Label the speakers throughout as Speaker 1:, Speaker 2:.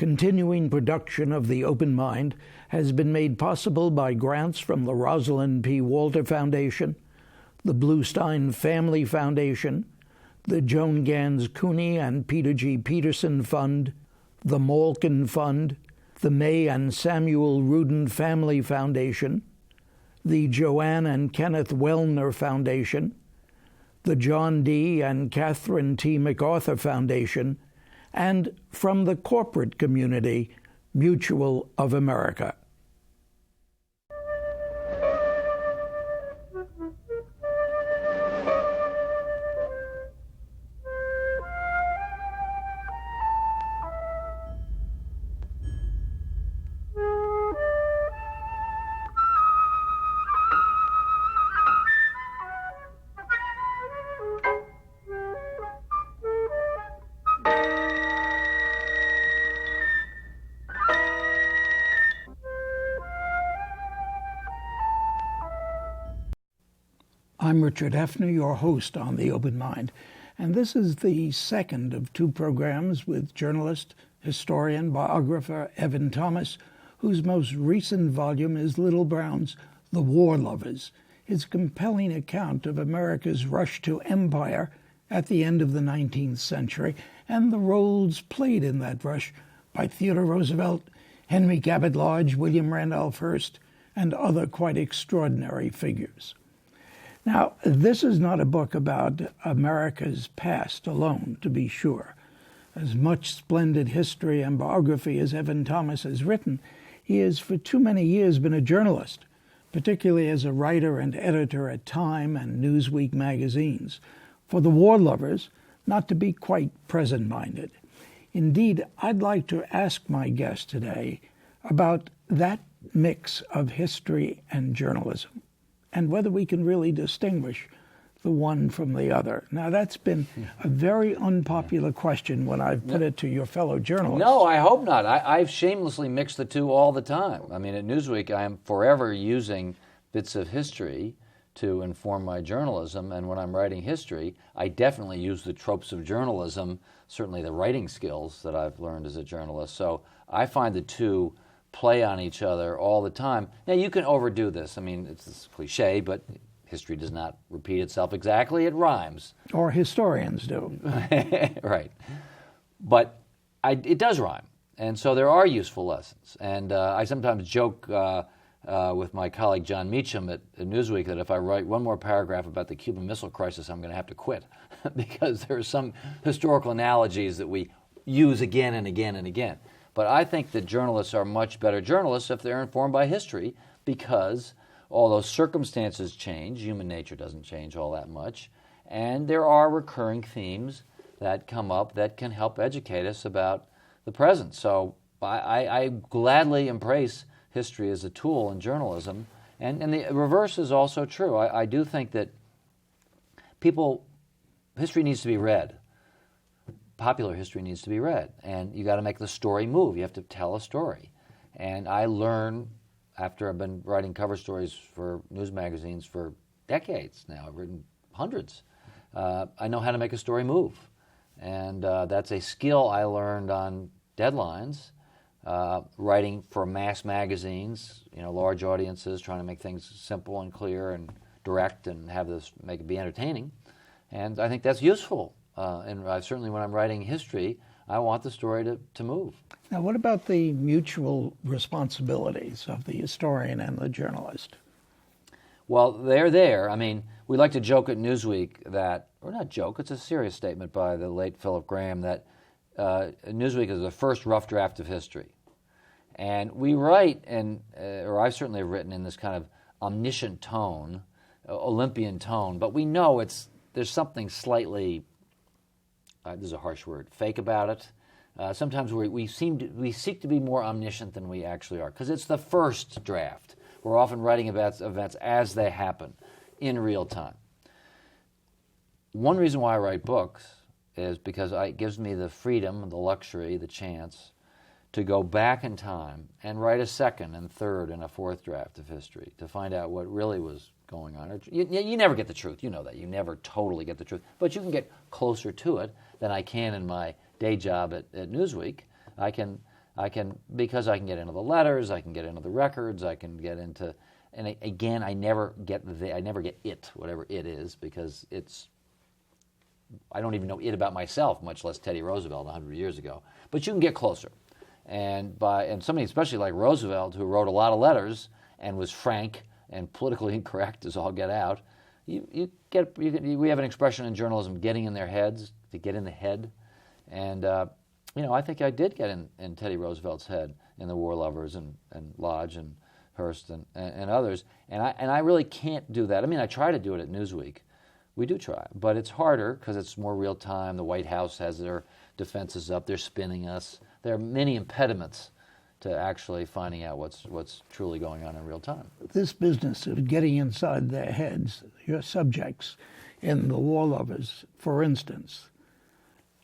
Speaker 1: Continuing production of The Open Mind has been made possible by grants from the Rosalind P. Walter Foundation, the Bluestein Family Foundation, the Joan Gans CUNY and Peter G. Peterson Fund, the Malkin Fund, the May and Samuel Rudin Family Foundation, the Joanne and Kenneth Wellner Foundation, the John D. and Catherine T. MacArthur Foundation, and from the corporate community, Mutual of America. I'm Richard Heffner, your host on The Open Mind, and this is the second of two programs with journalist, historian, biographer Evan Thomas, whose most recent volume is Little Brown's The War Lovers, his compelling account of America's rush to empire at the end of the 19th century and the roles played in that rush by Theodore Roosevelt, Henry Cabot Lodge, William Randolph Hearst, and other quite extraordinary figures. Now, this is not a book about America's past alone, to be sure. As much splendid history and biography as Evan Thomas has written, he has for too many years been a journalist, particularly as a writer and editor at Time and Newsweek magazines, for the war lovers not to be quite present-minded. Indeed, I'd like to ask my guest today about that mix of history and journalism, and whether we can really distinguish the one from the other. Now, that's been a very unpopular question when I've put it to your fellow journalists.
Speaker 2: No, I hope not. I've shamelessly mixed the two all the time. I mean, at Newsweek, I am forever using bits of history to inform my journalism, and when I'm writing history, I definitely use the tropes of journalism, certainly the writing skills that I've learned as a journalist. So I find the two play on each other all the time. Now, you can overdo this. I mean, it's a cliche, but history does not repeat itself exactly. It rhymes.
Speaker 1: Or historians do.
Speaker 2: Right. But it does rhyme. And so there are useful lessons. And I sometimes joke with my colleague John Meacham at Newsweek that if I write one more paragraph about the Cuban Missile Crisis, I'm going to have to quit because there are some historical analogies that we use again and again and again. But I think that journalists are much better journalists if they're informed by history, because although circumstances change, human nature doesn't change all that much, and there are recurring themes that come up that can help educate us about the present. So I gladly embrace history as a tool in journalism, and the reverse is also true. I do think that history needs to be read. Popular history needs to be read, and you got to make the story move. You have to tell a story. And I learn, after I've been writing cover stories for news magazines for decades now, I've written hundreds, I know how to make a story move. And that's a skill I learned on deadlines, writing for mass magazines, large audiences, trying to make things simple and clear and direct and make it be entertaining. And I think that's useful. And certainly when I'm writing history, I want the story to move.
Speaker 1: Now, what about the mutual responsibilities of the historian and the journalist?
Speaker 2: Well, they're there. I mean, we like to joke at Newsweek that, or not joke, it's a serious statement by the late Philip Graham, that Newsweek is the first rough draft of history. And we write, or I certainly have written in this kind of omniscient tone, Olympian tone, but we know there's something slightly, this is a harsh word, fake about it. Sometimes we seek to be more omniscient than we actually are, because it's the first draft. We're often writing about events as they happen, in real time. One reason why I write books is because it gives me the freedom, the luxury, the chance to go back in time and write a second and third and a fourth draft of history to find out what really was going on. You never get the truth. You know that. You never totally get the truth. But you can get closer to it than I can in my day job at Newsweek. I can Because I can get into the letters, I can get into the records, I can get into, and again, I never get it, whatever it is, because I don't even know it about myself, much less Teddy Roosevelt 100 years ago. But you can get closer. And somebody especially like Roosevelt, who wrote a lot of letters and was frank and politically incorrect as all get out, we have an expression in journalism, getting in their heads, to get in the head. And I think I did get in Teddy Roosevelt's head in The War Lovers and Lodge and Hearst and others. And I really can't do that. I mean, I try to do it at Newsweek. We do try, but it's harder because it's more real time. The White House has their defenses up. They're spinning us. There are many impediments to actually finding out what's truly going on in real time.
Speaker 1: This business of getting inside their heads, your subjects in The War Lovers, for instance,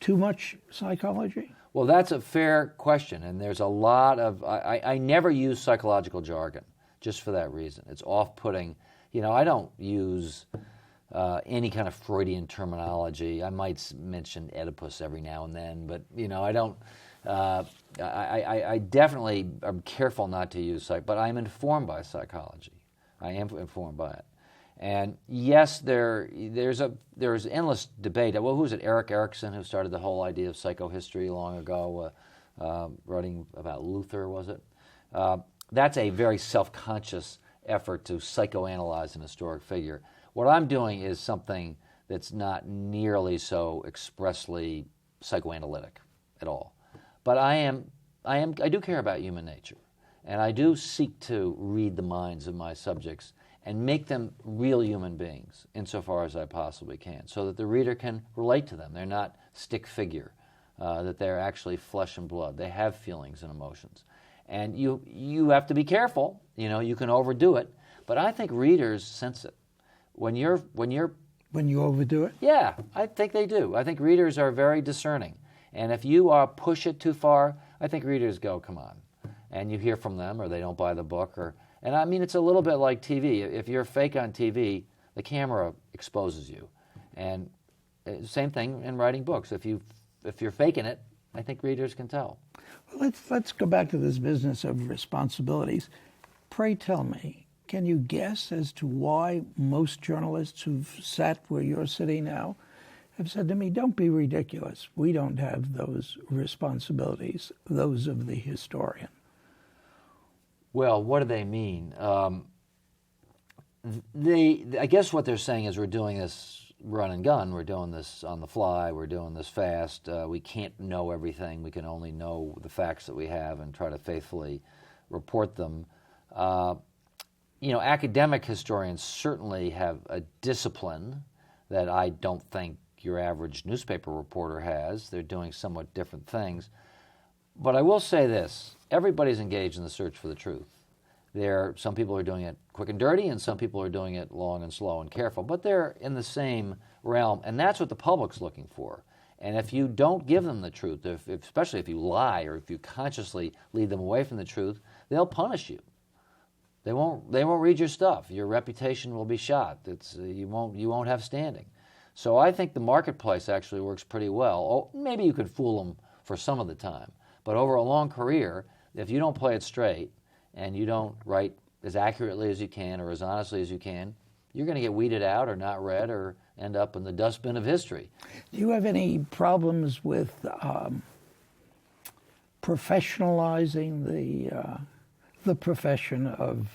Speaker 1: too much psychology?
Speaker 2: Well, that's a fair question, and there's a lot of... I never use psychological jargon, just for that reason. It's off-putting. I don't use any kind of Freudian terminology. I might mention Oedipus every now and then, but, I don't... I definitely am careful not to use but I'm informed by psychology. I am informed by it. And yes, there's endless debate. Well, who was it? Erik Erikson, who started the whole idea of psychohistory long ago, writing about Luther, was it? That's a very self-conscious effort to psychoanalyze an historic figure. What I'm doing is something that's not nearly so expressly psychoanalytic at all. But I do care about human nature, and I do seek to read the minds of my subjects and make them real human beings insofar as I possibly can, so that the reader can relate to them. They're not stick figure, that they're actually flesh and blood. They have feelings and emotions. And you have to be careful. You can overdo it, but I think readers sense it. When you
Speaker 1: overdo it?
Speaker 2: Yeah, I think they do. I think readers are very discerning. And if you push it too far, I think readers go, come on. And you hear from them, or they don't buy the book. And I mean, it's a little bit like TV. If you're fake on TV, the camera exposes you. And same thing in writing books. If you're faking it, I think readers can tell.
Speaker 1: Well, let's go back to this business of responsibilities. Pray tell me, can you guess as to why most journalists who've sat where you're sitting now have said to me, don't be ridiculous. We don't have those responsibilities, those of the historian.
Speaker 2: Well, what do they mean? I guess what they're saying is we're doing this run and gun. We're doing this on the fly. We're doing this fast. We can't know everything. We can only know the facts that we have and try to faithfully report them. Academic historians certainly have a discipline that I don't think your average newspaper reporter has. They're doing somewhat different things. But I will say this, everybody's engaged in the search for the truth. Some people are doing it quick and dirty, and some people are doing it long and slow and careful, but they're in the same realm, and that's what the public's looking for. And if you don't give them the truth, especially if you lie or if you consciously lead them away from the truth, they'll punish you. They won't read your stuff. Your reputation will be shot. You won't have standing. So I think the marketplace actually works pretty well. Maybe you could fool them for some of the time, but over a long career, if you don't play it straight and you don't write as accurately as you can or as honestly as you can, you're going to get weeded out or not read or end up in the dustbin of history.
Speaker 1: Do you have any problems with professionalizing the profession of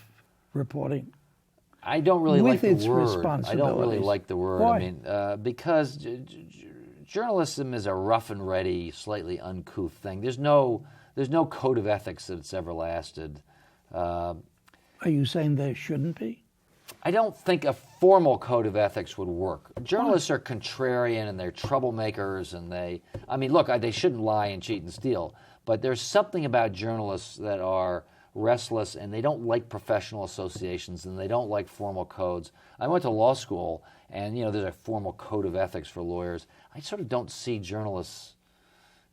Speaker 1: reporting?
Speaker 2: I don't really like the word. I don't really like the word.
Speaker 1: Why?
Speaker 2: I mean, because journalism is a rough and ready, slightly uncouth thing. There's no code of ethics that's ever lasted.
Speaker 1: Are you saying there shouldn't be?
Speaker 2: I don't think a formal code of ethics would work. Journalists are contrarian and they're troublemakers, and they shouldn't lie and cheat and steal. But there's something about journalists that are restless, and they don't like professional associations, and they don't like formal codes. I went to law school, and there's a formal code of ethics for lawyers. I sort of don't see journalists.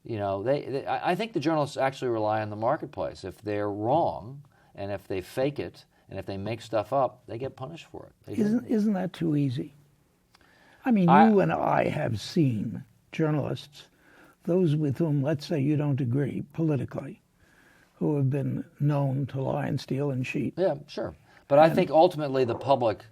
Speaker 2: I think the journalists actually rely on the marketplace. If they're wrong, and if they fake it, and if they make stuff up, they get punished for it.
Speaker 1: Isn't that too easy? I mean, you and I have seen journalists, those with whom, let's say, you don't agree politically, who have been known to lie and steal and cheat.
Speaker 2: Yeah, sure. But I think ultimately the public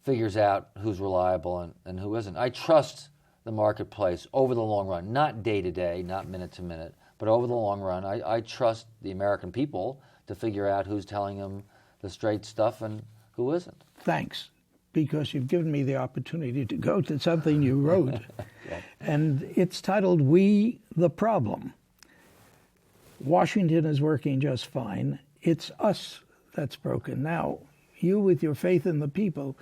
Speaker 2: figures out who's reliable and who isn't. I trust the marketplace over the long run, not day to day, not minute to minute, but over the long run. I trust the American people to figure out who's telling them the straight stuff and who isn't.
Speaker 1: Thanks, because you've given me the opportunity to go to something you wrote,
Speaker 2: Yeah.
Speaker 1: and it's titled We the Problem. Washington is working just fine. It's us that's broken. Now, you with your faith in the people,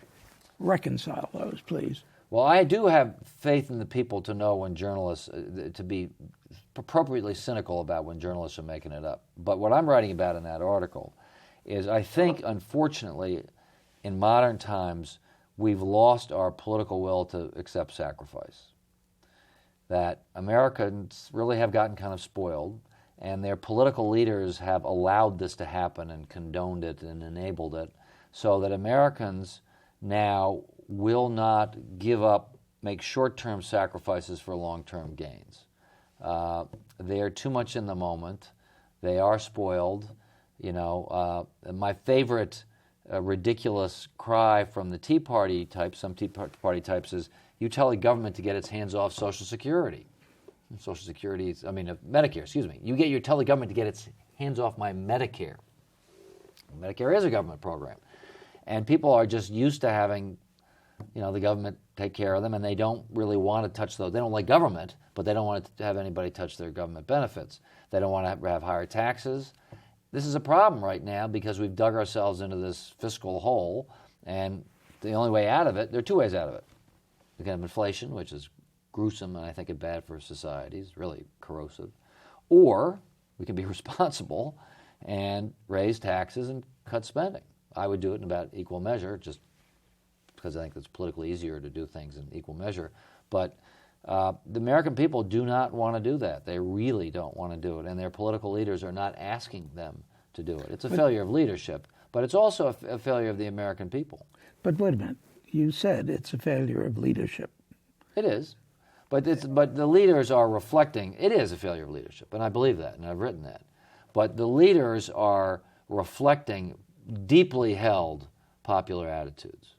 Speaker 1: reconcile those, please.
Speaker 2: Well, I do have faith in the people to know when journalists, to be appropriately cynical about when journalists are making it up. But what I'm writing about in that article is I think, unfortunately, in modern times, we've lost our political will to accept sacrifice. That Americans really have gotten kind of spoiled, and their political leaders have allowed this to happen and condoned it and enabled it, so that Americans now will not give up, make short-term sacrifices for long-term gains. They are too much in the moment. They are spoiled. You know, my favorite ridiculous cry from the Tea Party types, some Tea Party types, is you tell the government to get its hands off Social Security. Medicare, You tell the government to get its hands off my Medicare. Medicare is a government program. And people are just used to having, the government take care of them, and they don't really want to touch those. They don't like government, but they don't want to have anybody touch their government benefits. They don't want to have higher taxes. This is a problem right now because we've dug ourselves into this fiscal hole, and the only way out of it, there are two ways out of it. We can have inflation, which is gruesome and I think it's bad for society, it's really corrosive. Or we can be responsible and raise taxes and cut spending. I would do it in about equal measure, just because I think it's politically easier to do things in equal measure. But the American people do not want to do that. They really don't want to do it, and their political leaders are not asking them to do it. It's a failure of leadership, but it's also a failure of the American people.
Speaker 1: But wait a minute. You said it's a failure of leadership.
Speaker 2: It is. But the leaders are reflecting, it is a failure of leadership, and I believe that, and I've written that. But the leaders are reflecting deeply held popular attitudes.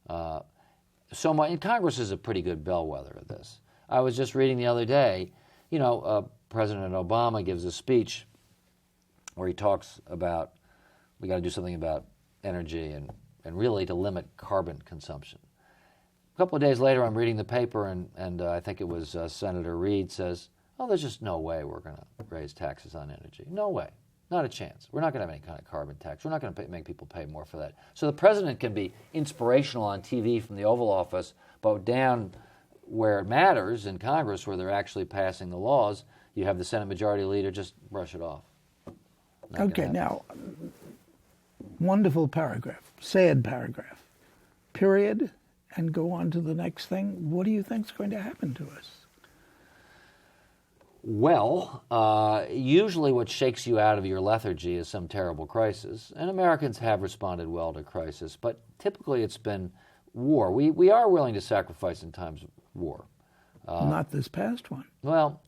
Speaker 2: And Congress is a pretty good bellwether of this. I was just reading the other day, President Obama gives a speech where he talks about we got to do something about energy and really to limit carbon consumption. A couple of days later, I'm reading the paper, and I think it was Senator Reid says, there's just no way we're going to raise taxes on energy. No way. Not a chance. We're not going to have any kind of carbon tax. We're not going to make people pay more for that. So the president can be inspirational on TV from the Oval Office, but down where it matters in Congress, where they're actually passing the laws, you have the Senate Majority Leader just brush it off.
Speaker 1: Okay, now, wonderful paragraph, sad paragraph, period, and go on to the next thing. What do you think is going to happen to us?
Speaker 2: Well, usually what shakes you out of your lethargy is some terrible crisis, and Americans have responded well to crisis, but typically it's been war. We are willing to sacrifice in times of war.
Speaker 1: Not this past one.
Speaker 2: Well,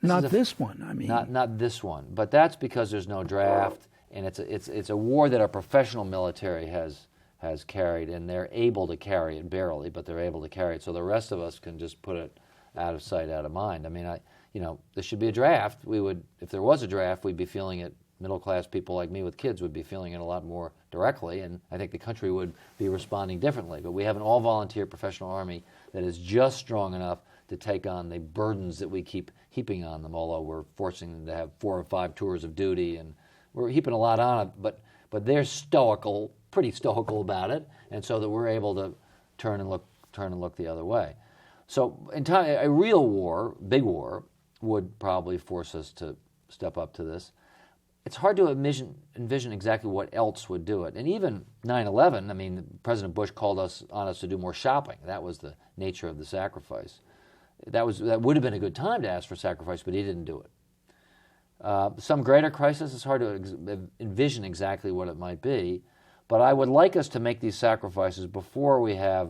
Speaker 1: not this one, I mean.
Speaker 2: Not this one, but that's because there's no draft, and it's a war that our professional military has carried, and they're able to carry it barely, but they're able to carry it, so the rest of us can just put it out of sight, out of mind. I mean, there should be a draft. If there was a draft, we'd be feeling it. Middle-class people like me with kids would be feeling it a lot more directly, and I think the country would be responding differently. But we have an all-volunteer professional army that is just strong enough to take on the burdens that we keep heaping on them, although we're forcing them to have 4 or 5 tours of duty, and we're heaping a lot on it, but they're pretty stoical about it, and so that we're able to turn and look the other way. So a real war, big war, would probably force us to step up to this. It's hard to envision exactly what else would do it. And even 9/11, President Bush called on us to do more shopping. That was the nature of the sacrifice. That would have been a good time to ask for sacrifice, but he didn't do it. Some greater crisis, it's hard to envision exactly what it might be, but I would like us to make these sacrifices before we have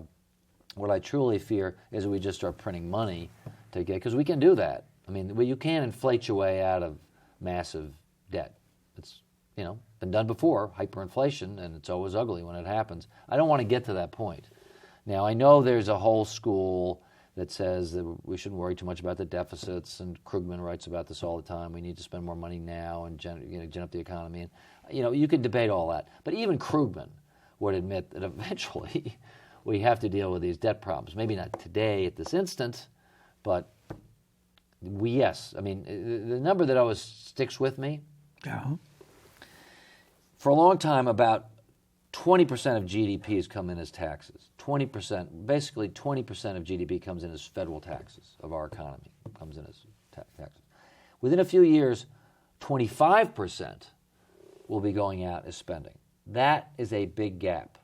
Speaker 2: what I truly fear is that we just start printing money to get, because we can do that. You can inflate your way out of massive debt. It's been done before, hyperinflation, and it's always ugly when it happens. I don't want to get to that point. Now, I know there's a whole school that says that we shouldn't worry too much about the deficits, and Krugman writes about this all the time. We need to spend more money now and gen up the economy. And you could debate all that, but even Krugman would admit that eventually we have to deal with these debt problems. Maybe not today at this instant, but yes. I mean, the number that always sticks with me.
Speaker 1: Yeah.
Speaker 2: For a long time, about 20% of GDP has come in as taxes. 20%, basically 20% of GDP comes in as federal taxes of our economy, comes in as taxes. Within a few years, 25% will be going out as spending. That is a big gap.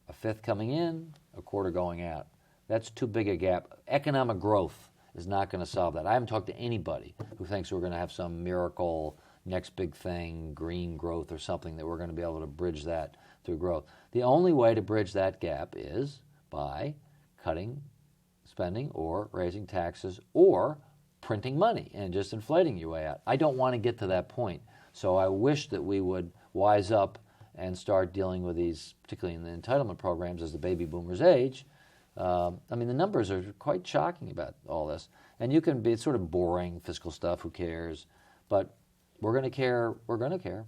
Speaker 2: A fifth coming in, a quarter going out. That's too big a gap. Economic growth is not going to solve that. I haven't talked to anybody who thinks we're going to have some miracle next big thing, green growth or something, that we're going to be able to bridge that through growth. The only way to bridge that gap is by cutting spending or raising taxes or printing money and just inflating your way out. I don't want to get to that point. So I wish that we would wise up and start dealing with these, particularly in the entitlement programs as the baby boomers age. I mean, the numbers are quite shocking about all this. And you can be, it's sort of boring fiscal stuff, who cares? But we're going to care. We're going to care.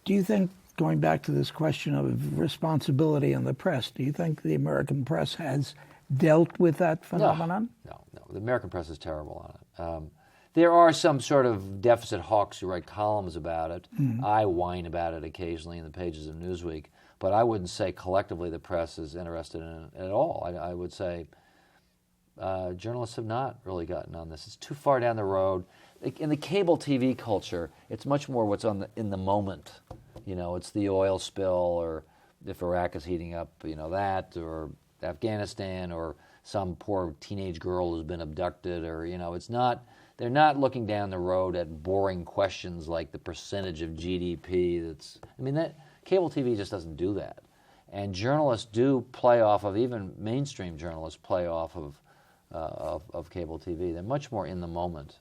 Speaker 1: Do you think, going back to this question of responsibility in the press, do you think the American press has dealt with that phenomenon?
Speaker 2: No. The American press is terrible on it. There are some sort of deficit hawks who write columns about it. Mm-hmm. I whine about it occasionally in the pages of Newsweek, but I wouldn't say collectively the press is interested in it at all. I would say journalists have not really gotten on this. It's too far down the road. In the cable TV culture, it's much more what's in the moment. It's the oil spill, or if Iraq is heating up, that, or Afghanistan, or some poor teenage girl who's been abducted, or it's not. They're not looking down the road at boring questions like the percentage of GDP. That cable TV just doesn't do that, and journalists do play off of, even mainstream journalists play off of cable TV. They're much more in the moment.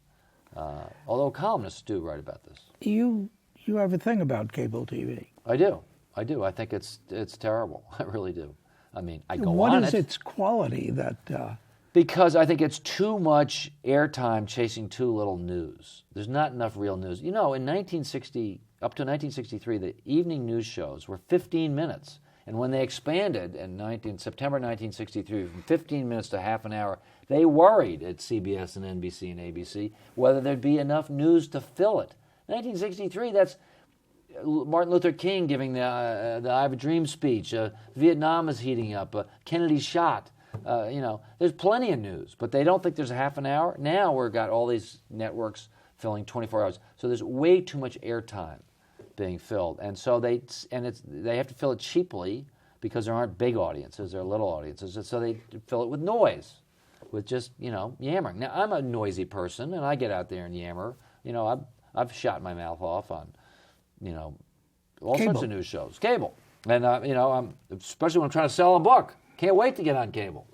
Speaker 2: Although columnists do write about this.
Speaker 1: You have a thing about cable TV.
Speaker 2: I do. I think it's terrible. I really do. I mean, I go on it.
Speaker 1: What is its quality that...
Speaker 2: Because I think it's too much airtime chasing too little news. There's not enough real news. In 1960, up to 1963, the evening news shows were 15 minutes. And when they expanded in September 1963 from 15 minutes to half an hour, they worried at CBS and NBC and ABC whether there'd be enough news to fill it. 1963, that's Martin Luther King giving the I Have a Dream speech. Vietnam is heating up. Kennedy's shot. There's plenty of news, but they don't think there's a half an hour. Now we've got all these networks filling 24 hours. So there's way too much airtime being filled. And so they have to fill it cheaply because there aren't big audiences, there are little audiences. And so they fill it with noise, with just, yammering. Now, I'm a noisy person, and I get out there and yammer. I've shot my mouth off on, all sorts of news shows. Cable. And, I'm, especially when I'm trying to sell a book. Can't wait to get on cable.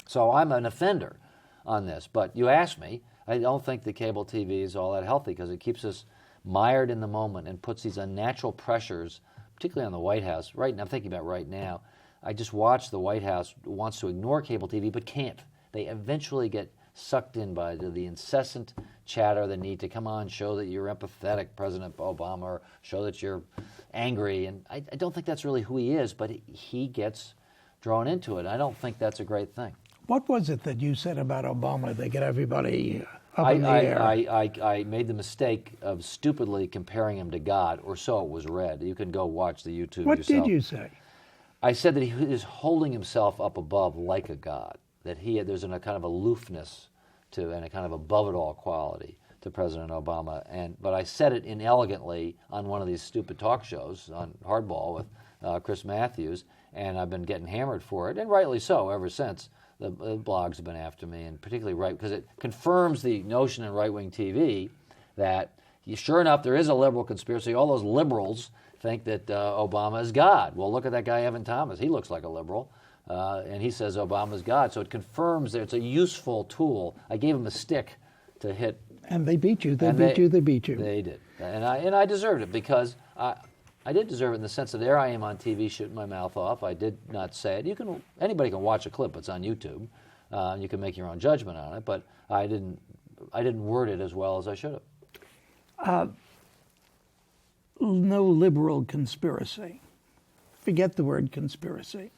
Speaker 2: So I'm an offender on this. But you ask me, I don't think the cable TV is all that healthy because it keeps us mired in the moment and puts these unnatural pressures, particularly on the White House. Right now, I'm thinking about right now, I just watched the White House wants to ignore cable TV but can't. They eventually get sucked in by the incessant chatter, the need to come on, show that you're empathetic, President Obama, or show that you're angry. And I don't think that's really who he is, but he gets drawn into it. I don't think that's a great thing.
Speaker 1: What was it that you said about Obama that get everybody up in the air?
Speaker 2: I made the mistake of stupidly comparing him to God, or so it was read. You can go watch the YouTube
Speaker 1: yourself. What did you say?
Speaker 2: I said that he is holding himself up above like a god, that there's a kind of aloofness to and a kind of above-it-all quality to President Obama. But I said it inelegantly on one of these stupid talk shows on Hardball with Chris Matthews, and I've been getting hammered for it, and rightly so ever since. The blogs have been after me, and particularly because it confirms the notion in right-wing TV that, sure enough, there is a liberal conspiracy. All those liberals think that Obama is God. Well, look at that guy, Evan Thomas. He looks like a liberal, and he says Obama's God. So it confirms that it's a useful tool. I gave him a stick to hit
Speaker 1: And they beat you. They
Speaker 2: And
Speaker 1: beat you. They beat you.
Speaker 2: They did, and I deserved it because I did deserve it in the sense that there I am on TV shooting my mouth off. I did not say it. Anybody can watch a clip. It's on YouTube. You can make your own judgment on it. But I didn't word it as well as I should have.
Speaker 1: No liberal conspiracy. Forget the word conspiracy.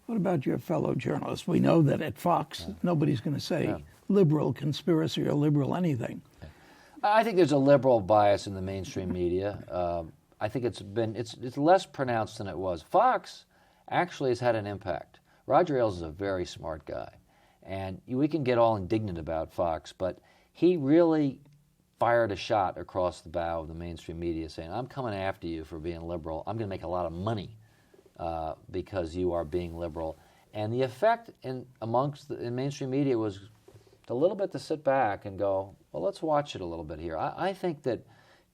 Speaker 1: What about your fellow journalists? We know that at Fox, nobody's going to say liberal conspiracy or liberal anything.
Speaker 2: I think there's a liberal bias in the mainstream media. I think it's less pronounced than it was. Fox actually has had an impact. Roger Ailes is a very smart guy, and we can get all indignant about Fox, but he really fired a shot across the bow of the mainstream media saying, I'm coming after you for being liberal. I'm going to make a lot of money because you are being liberal. And the effect in mainstream media was a little bit to sit back and go, well, let's watch it a little bit here. I think that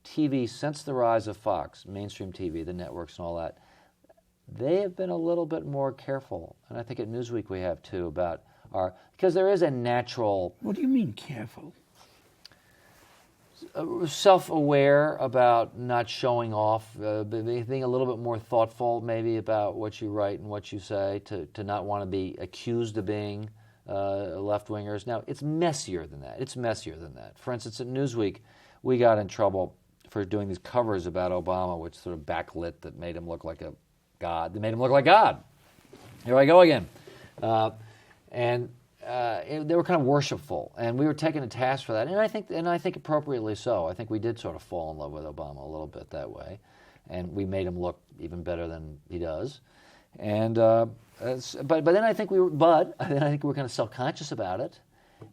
Speaker 2: TV, since the rise of Fox, mainstream TV, the networks and all that, they have been a little bit more careful. And I think at Newsweek we have too because there is a natural...
Speaker 1: What do you mean careful?
Speaker 2: Self-aware about not showing off, being a little bit more thoughtful maybe about what you write and what you say, to not want to be accused of being left-wingers. Now, it's messier than that. For instance, at Newsweek, we got in trouble for doing these covers about Obama, which sort of backlit that made him look like a god. They made him look like God. Here I go again. They were kind of worshipful, and we were taken to task for that. And I think appropriately so. I think we did sort of fall in love with Obama a little bit that way, and we made him look even better than he does. And but then I think we were kind of self-conscious about it.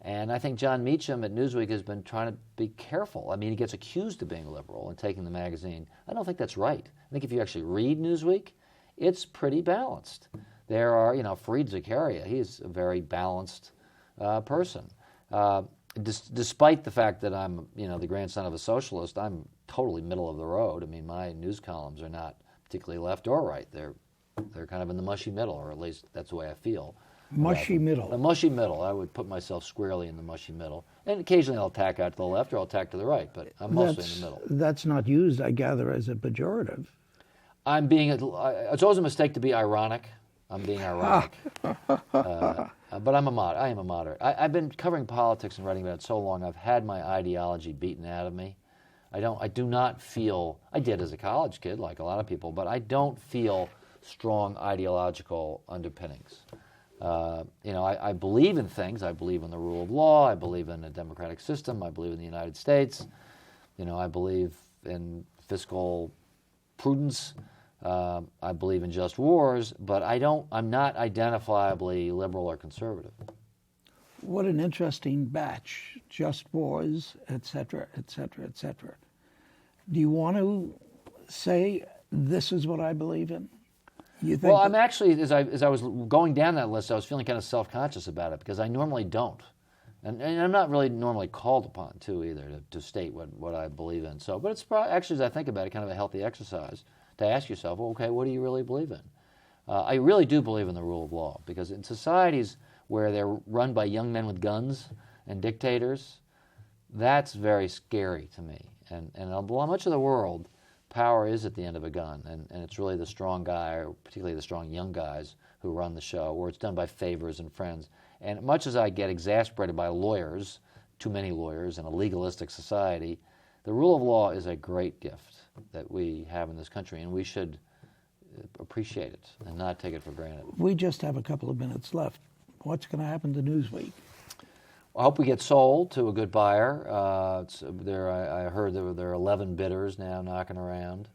Speaker 2: And I think John Meacham at Newsweek has been trying to be careful. I mean, he gets accused of being liberal and taking the magazine. I don't think that's right. I think if you actually read Newsweek, it's pretty balanced. There are, Fareed Zakaria, he's a very balanced person. Despite the fact that I'm, the grandson of a socialist, I'm totally middle of the road. I mean, my news columns are not particularly left or right. They're kind of in the mushy middle, or at least that's the way I feel.
Speaker 1: Mushy middle.
Speaker 2: The mushy middle. I would put myself squarely in the mushy middle. And occasionally I'll tack out to the left or I'll tack to the right, but I'm mostly in the middle.
Speaker 1: That's not used, I gather, as a pejorative.
Speaker 2: It's always a mistake to be ironic. I'm being ironic. But I am a moderate. I've been covering politics and writing about it so long, I've had my ideology beaten out of me. I do not feel, I did as a college kid, like a lot of people, but I don't feel strong ideological underpinnings. I believe in things. I believe in the rule of law. I believe in a democratic system. I believe in the United States. I believe in fiscal prudence. I believe in just wars, but I'm not identifiably liberal or conservative.
Speaker 1: What an interesting batch. Just wars, et cetera, et cetera, et cetera. Do you want to say, this is what I believe in?
Speaker 2: Well, I'm actually, as I was going down that list, I was feeling kind of self-conscious about it because I normally don't. And I'm not really normally called upon to either to state what I believe in. So, but it's actually, as I think about it, kind of a healthy exercise to ask yourself, well, okay, what do you really believe in? I really do believe in the rule of law because in societies where they're run by young men with guns and dictators, that's very scary to me. And much of the world, power is at the end of a gun, and it's really the strong guy, or particularly the strong young guys, who run the show, or it's done by favors and friends. And much as I get exasperated by lawyers, too many lawyers in a legalistic society, the rule of law is a great gift that we have in this country, and we should appreciate it and not take it for granted.
Speaker 1: We just have a couple of minutes left. What's going to happen to Newsweek?
Speaker 2: I hope we get sold to a good buyer. I heard there are 11 bidders now knocking around.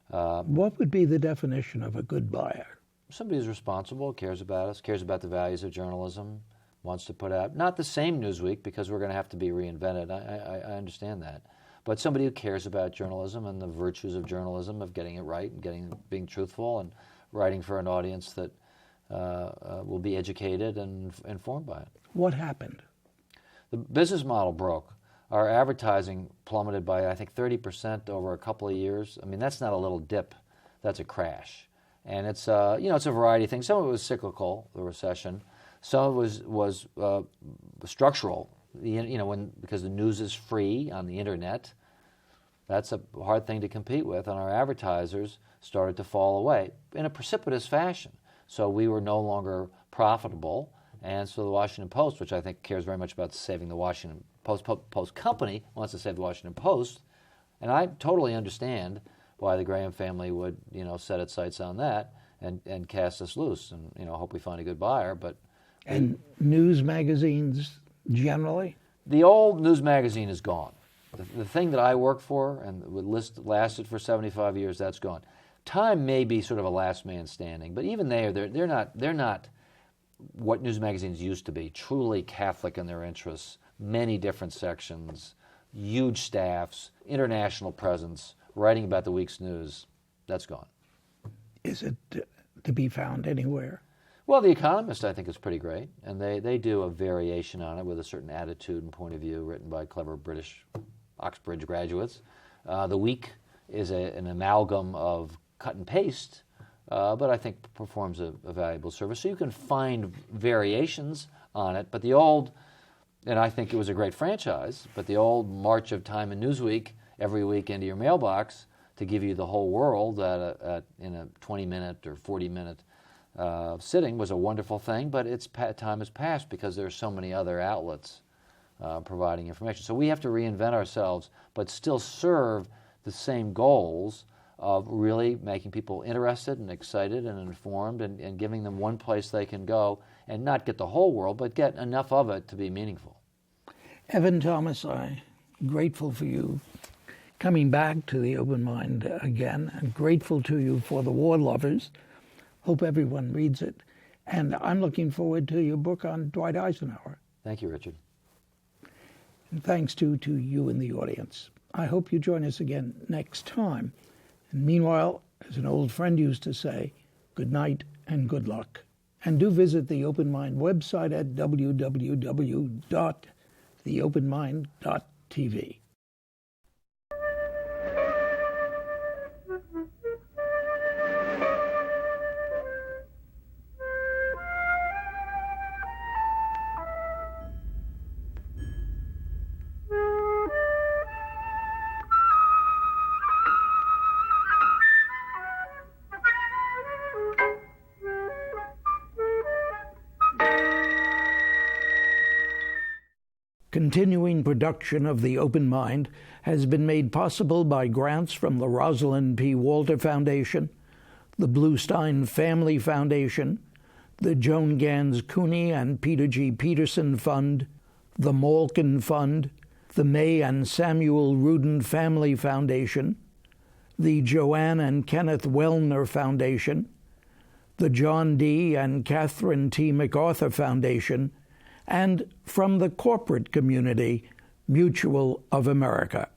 Speaker 1: What would be the definition of a good buyer?
Speaker 2: Somebody who's responsible, cares about us, cares about the values of journalism, wants to put out, not the same Newsweek because we're going to have to be reinvented. I understand that. But somebody who cares about journalism and the virtues of journalism, of getting it right and being truthful and writing for an audience that will be educated and informed by it.
Speaker 1: What happened?
Speaker 2: The business model broke. Our advertising plummeted by, I think, 30% over a couple of years. I mean, that's not a little dip. That's a crash. And it's it's a variety of things. Some of it was cyclical, the recession. Some of it was structural. because the news is free on the internet, that's a hard thing to compete with, and our advertisers started to fall away in a precipitous fashion. So we were no longer profitable, and so the Washington Post, which I think cares very much about saving the Washington Post company, wants to save the Washington Post, and I totally understand why the Graham family would, set its sights on that and cast us loose, and hope we find a good buyer.
Speaker 1: And news magazines generally?
Speaker 2: The old news magazine is gone. The thing that I worked for and lasted for 75 years, that's gone. Time may be sort of a last man standing, but even they're not what news magazines used to be, truly Catholic in their interests, many different sections, huge staffs, international presence, writing about the week's news. That's gone.
Speaker 1: Is it to be found anywhere?
Speaker 2: Well, The Economist, I think, is pretty great, and they do a variation on it with a certain attitude and point of view written by clever British Oxbridge graduates. The Week is an amalgam of cut and paste, but I think performs a valuable service. So you can find variations on it, but the old, and I think it was a great franchise, but the old march of Time and Newsweek every week into your mailbox to give you the whole world in a 20-minute or 40-minute sitting was a wonderful thing, but its time has passed because there are so many other outlets providing information. So we have to reinvent ourselves, but still serve the same goals of really making people interested and excited and informed and giving them one place they can go and not get the whole world, but get enough of it to be meaningful.
Speaker 1: Evan Thomas, I'm grateful for you coming back to the Open Mind again, and grateful to you for The War Lovers. Hope everyone reads it. And I'm looking forward to your book on Dwight Eisenhower.
Speaker 2: Thank you, Richard.
Speaker 1: And thanks to you in the audience. I hope you join us again next time. And meanwhile, as an old friend used to say, good night and good luck. And do visit the Open Mind website at www.theopenmind.tv. Continuing production of The Open Mind has been made possible by grants from the Rosalind P. Walter Foundation, the Bluestein Family Foundation, the Joan Gans CUNY and Peter G. Peterson Fund, the Malkin Fund, the May and Samuel Rudin Family Foundation, the Joanne and Kenneth Wellner Foundation, the John D. and Catherine T. MacArthur Foundation, and from the corporate community, Mutual of America.